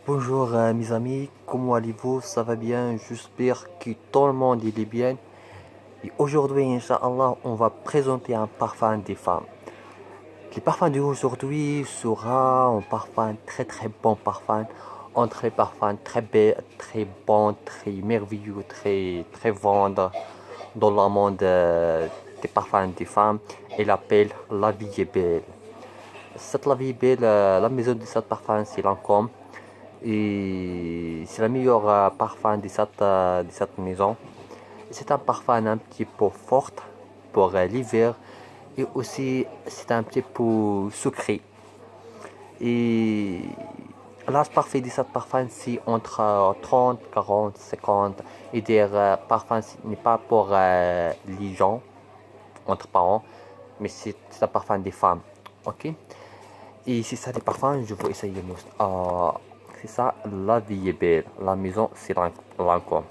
Bonjour mes amis, comment allez-vous? Ça va bien? J'espère que tout le monde il est bien. Et aujourd'hui, Inch'Allah, on va présenter un parfum des femmes. Le parfum d'aujourd'hui sera un parfum très bon parfum. Entre les parfums très bons, très bons, très merveilleux, très vendeurs dans le monde des parfums des femmes. Elle appelle La Vie est belle. Cette La Vie est belle, la maison de cette parfum c'est Lancôme. Et c'est le meilleur parfum de cette maison. C'est un parfum un petit peu fort pour l'hiver et aussi c'est un petit peu sucré. Et l'âge parfait de cette parfum c'est entre 30, 40, 50. Et dire parfum n'est pas pour les gens entre parents, mais c'est un parfum des femmes. Ok? Et c'est ça les parfums, je vais essayer. C'est ça, La Vie est belle. La maison, c'est Lancôme.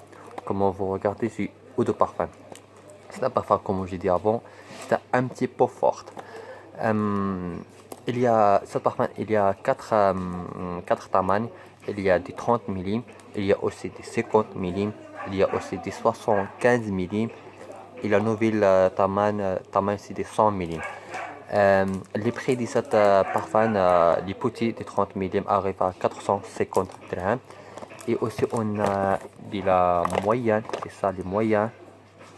Comme vous regardez, c'est eau de parfum. C'est un parfum, comme j'ai dit avant, c'est un petit peu fort. Ce parfum, il y a quatre tamanhes. Il y a des 30 millim, il y a aussi des 50 millim, il y a aussi des 75 millim. Et la nouvelle tamanne, c'est des 100 millim. Les prix de cette parfum, les petits de 30 millim arrivent à 450 dirhams. Et aussi on a de la moyenne, c'est ça les moyens,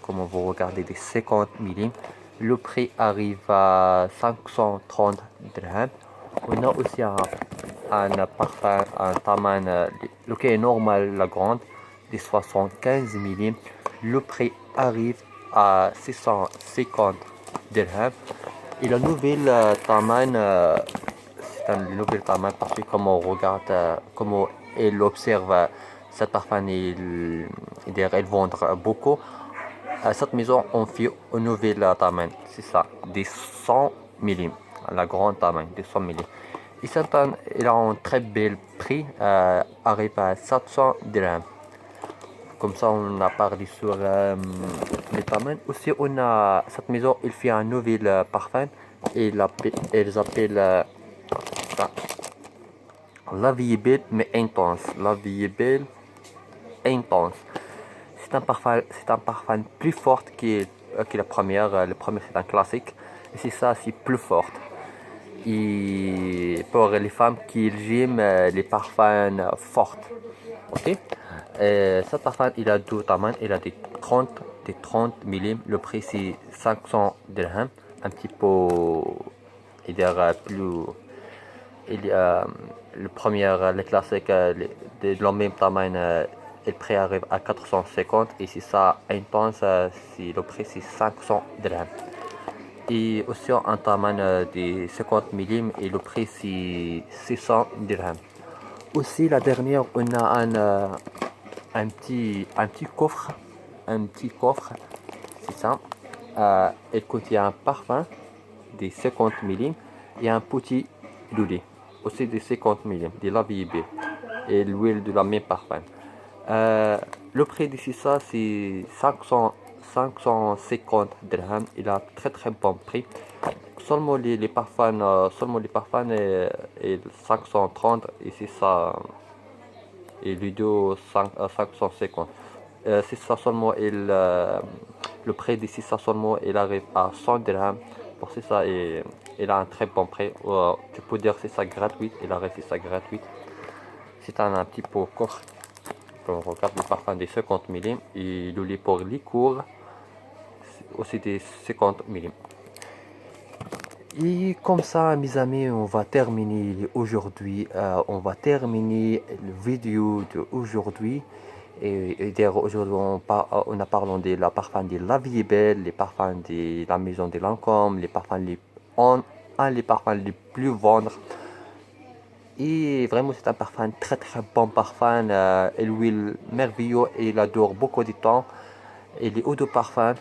comme vous regardez des 50 millim. Le prix arrive à 530 dirhams. On a aussi un parfum, un taman, lequel est normal, la grande, de 75 millim. Le prix arrive à 650 dirhams. Et la nouvelle taman, c'est une nouvelle taman parce que comme on regarde, comme elle observe cette parfum, elle vend beaucoup. À cette maison, on fait une nouvelle taman, c'est ça, des 100 millim, la grande taman, des 100 millim. Et cette elle a un très bel prix, arrive à 700 dirhams. Comme ça, on a parlé sur les parfums. Aussi, on a cette maison, il fait un nouvel parfum. Et ils appellent ça, La Vie est belle, mais intense. La Vie est belle, intense. C'est un parfum plus fort que la première. Le premier, c'est un classique. Et c'est ça, c'est plus fort. Et pour les femmes qui aiment les parfums forts. Ok? Ce parfum, il a deux tamannes. Il a des 30 millim. Le prix, c'est 500 dirhams. Un petit peu, il y a plus. Il y a le premier, les classiques de la même taille, le prix arrive à 450. Et si ça intense, si le prix c'est 500 dirhams. Et aussi un taman de 50 millim et le prix c'est 600 dirhams. Aussi la dernière, on a un petit coffre, c'est ça. Elle contient un parfum de 50 millim et un petit lait, aussi de 50 millim, de la BIB et l'huile de la même parfum. Le prix de ça c'est 550 dirhams. Il a très bon prix. Seulement seulement les parfums est 530 et c'est ça. Et l'idée 550. C'est ça seulement le prix d'ici ça seulement il arrive à 100 dirhams. Pour c'est ça et il a un très bon prix. Tu peux dire c'est ça gratuit. Il arrive c'est ça gratuit. C'est un petit peu court. On regarde le parfum des 50 millim et le lit pour les cours aussi des 50 millim. Et comme ça, mes amis, on va terminer aujourd'hui. On va terminer la vidéo d'aujourd'hui. Et d'ailleurs, aujourd'hui, on a parlé de la parfum de La Vie est belle, les parfums de la maison de Lancôme, les parfums les parfums les plus vendus. Et vraiment, c'est un parfum très bon parfum. L'huile merveilleuse et il adore beaucoup de temps. Et les eaux de parfum.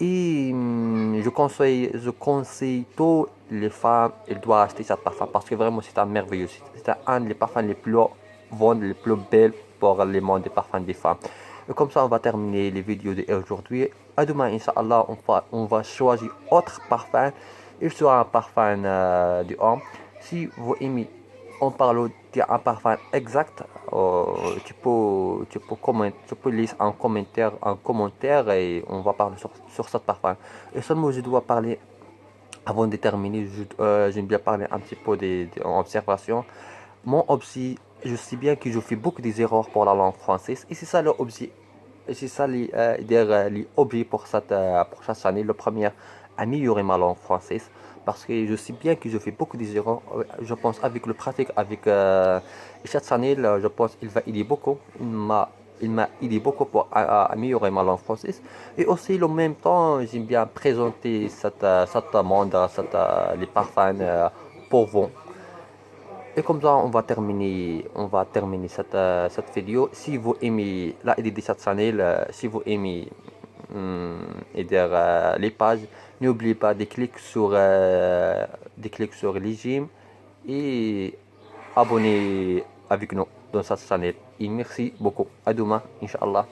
Et je conseille toutes les femmes, elles doivent acheter ce parfum parce que vraiment c'est un merveilleux. C'est un des parfums les plus vendus, les plus belles pour le monde des parfums des femmes. Et comme ça, on va terminer les vidéos d'aujourd'hui. À demain, Inch'Allah, on va choisir autre parfum. Il sera un parfum de homme. Si vous aimez, on parle tu as un parfum exact, tu peux laisser un commentaire et on va parler sur ce parfum. Et seulement je dois parler, avant de terminer, j'aime bien parler un petit peu des observations. Mon objet, je sais bien que je fais beaucoup des erreurs pour la langue française et c'est ça le objet. Et c'est ça les objets pour cette année. Le premier, améliorer ma langue française. Parce que je sais bien que je fais beaucoup des erreurs. Je pense avec le pratique, avec cette année, je pense qu'il va aider beaucoup. Il m'a aidé beaucoup pour améliorer ma langue française. Et aussi, en même temps, j'aime bien présenter cette monde, les parfums pour vous. Et comme ça, on va terminer cette vidéo. Si vous aimez la idée de cette année, si vous aimez les pages, n'oubliez pas de cliquer sur les j'aime et abonner avec nous dans cette chaîne. Et merci beaucoup. À demain, Inch'Allah.